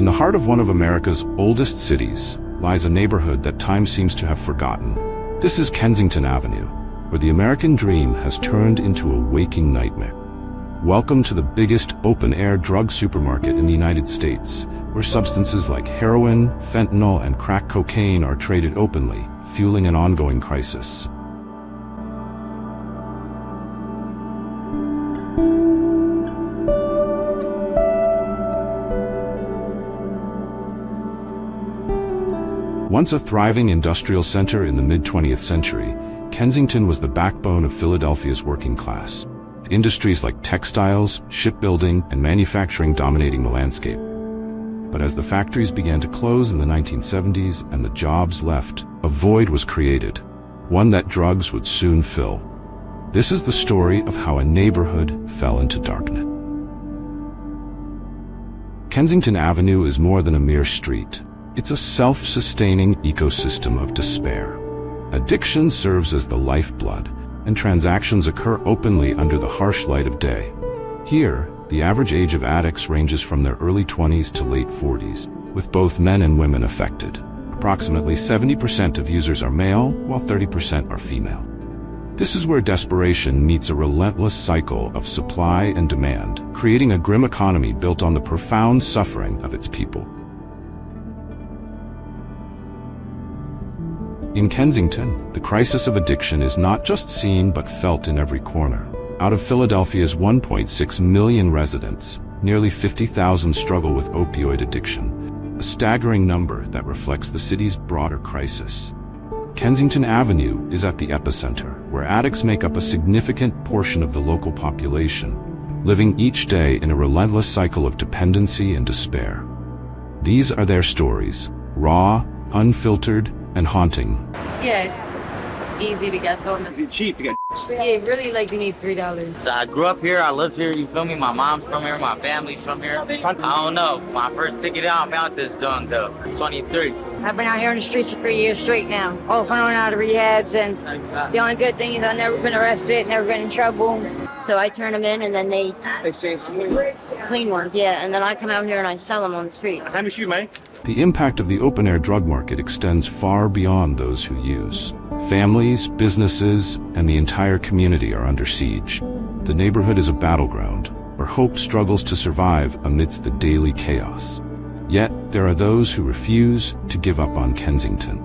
the heart of one of America's oldest cities lies a neighborhood that time seems to have forgotten. This is Kensington Avenue, where the American dream has turned into a waking nightmare. Welcome to the biggest open-air drug supermarket in the United States, where substances like heroin, fentanyl, and crack cocaine are traded openly, fueling an ongoing crisis. Once a thriving industrial center in the mid-20th century, Kensington was the backbone of Philadelphia's working class. Industries like textiles, shipbuilding, and manufacturing dominating the landscape. But as the factories began to close in the 1970s and the jobs left, a void was created, one that drugs would soon fill. This is the story of how a neighborhood fell into darkness. Kensington Avenue is more than a mere street. It's a self-sustaining ecosystem of despair. Addiction serves as the lifeblood, and transactions occur openly under the harsh light of day. Here, the average age of addicts ranges from their early 20s to late 40s, with both men and women affected. Approximately 70% of users are male, while 30% are female. This is where desperation meets a relentless cycle of supply and demand, creating a grim economy built on the profound suffering of its people. In Kensington, the crisis of addiction is not just seen but felt in every corner. Out of Philadelphia's 1.6 million residents, nearly 50,000 struggle with opioid addiction, a staggering number that reflects the city's broader crisis. Kensington Avenue is at the epicenter, where addicts make up a significant portion of the local population, living each day in a relentless cycle of dependency and despair. These are their stories, raw, unfiltered, and haunting. Yeah, it's easy to get going. Is it cheap to get? Yeah, really, like you need $3. So I grew up here, I lived here, you feel me? My mom's from here, my family's from here. I don't know, my first ticket out, I found this done though, 23. I've been out here on the streets for 3 years straight now. Off and on out of rehabs, and the only good thing is I've never been arrested, never been in trouble. So I turn them in and then they Exchange clean ones, yeah, and then I come out here and I sell them on the street. How much you make? The impact of the open-air drug market extends far beyond those who use. Families, businesses, and the entire community are under siege. The neighborhood is a battleground, where hope struggles to survive amidst the daily chaos. Yet, there are those who refuse to give up on Kensington.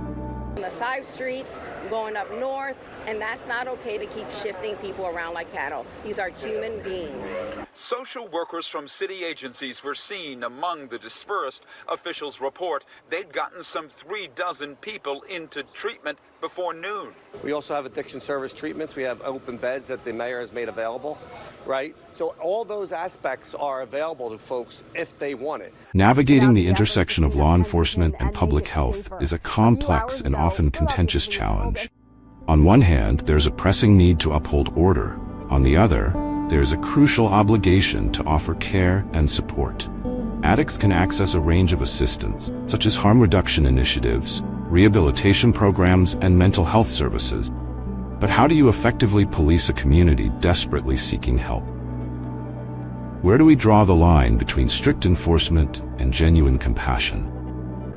On the side streets, going up north, and that's not okay to keep shifting people around like cattle. These are human beings. Social workers from city agencies were seen among the dispersed. Officials report they'd gotten some 36 people into treatment before noon. We also have addiction service treatments. We have open beds that the mayor has made available, right? So all those aspects are available to folks if they want it. Navigating the intersection of law enforcement and public health is a complex and often contentious challenge. On one hand, there's a pressing need to uphold order. On the other, there's a crucial obligation to offer care and support. Addicts can access a range of assistance, such as harm reduction initiatives, rehabilitation programs, and mental health services. But how do you effectively police a community desperately seeking help? Where do we draw the line between strict enforcement and genuine compassion?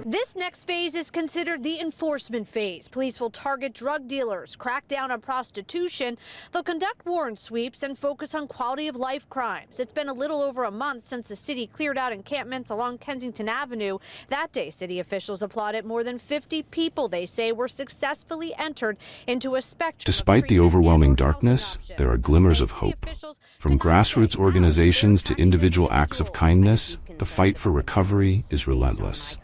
This next phase is considered the enforcement phase. Police will target drug dealers, crack down on prostitution. They'll conduct warrant sweeps and focus on quality of life crimes. It's been a little over a month since the city cleared out encampments along Kensington Avenue. That day, city officials applauded more than 50 people they say were successfully entered into a spectrum. Despite the overwhelming darkness, there are glimmers of hope. From grassroots organizations to individual acts of kindness, the fight for recovery is relentless.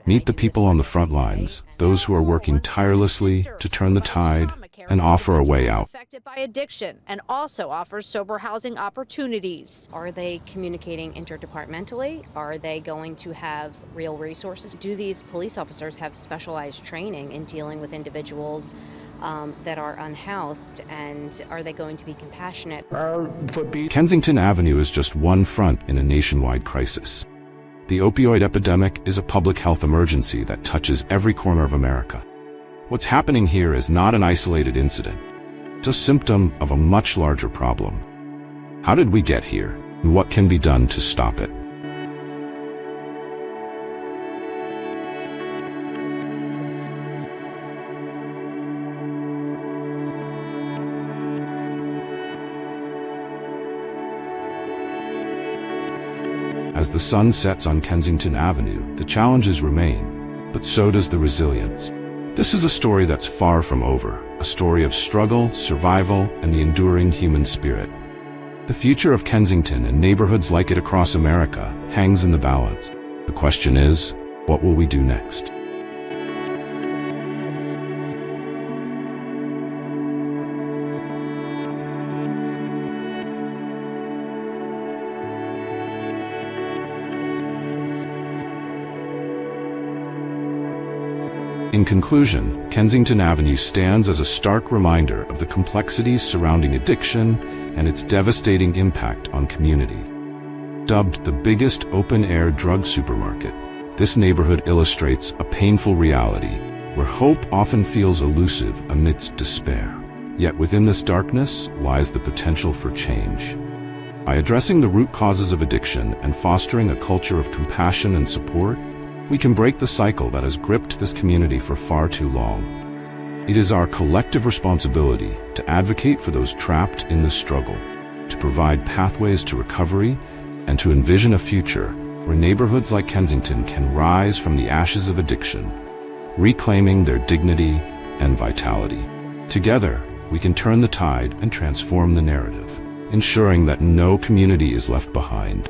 Meet the people on the front lines, those who are working tirelessly to turn the tide and offer a way out. Affected by addiction and also offers sober housing opportunities. Are they communicating interdepartmentally? Are they going to have real resources? Do these police officers have specialized training in dealing with individuals that are unhoused, and are they going to be compassionate? Kensington Avenue is just one front in a nationwide crisis. The opioid epidemic is a public health emergency that touches every corner of America. What's happening here is not an isolated incident. It's a symptom of a much larger problem. How did we get here, and what can be done to stop it? As the sun sets on Kensington Avenue, the challenges remain, but so does the resilience. This is a story that's far from over, a story of struggle, survival, and the enduring human spirit. The future of Kensington and neighborhoods like it across America hangs in the balance. The question is, what will we do next? In conclusion, Kensington Avenue stands as a stark reminder of the complexities surrounding addiction and its devastating impact on communities. Dubbed the biggest open-air drug supermarket, this neighborhood illustrates a painful reality where hope often feels elusive amidst despair. Yet within this darkness lies the potential for change. By addressing the root causes of addiction and fostering a culture of compassion and support, we can break the cycle that has gripped this community for far too long. It is our collective responsibility to advocate for those trapped in this struggle, to provide pathways to recovery, and to envision a future where neighborhoods like Kensington can rise from the ashes of addiction, reclaiming their dignity and vitality. Together, we can turn the tide and transform the narrative, ensuring that no community is left behind.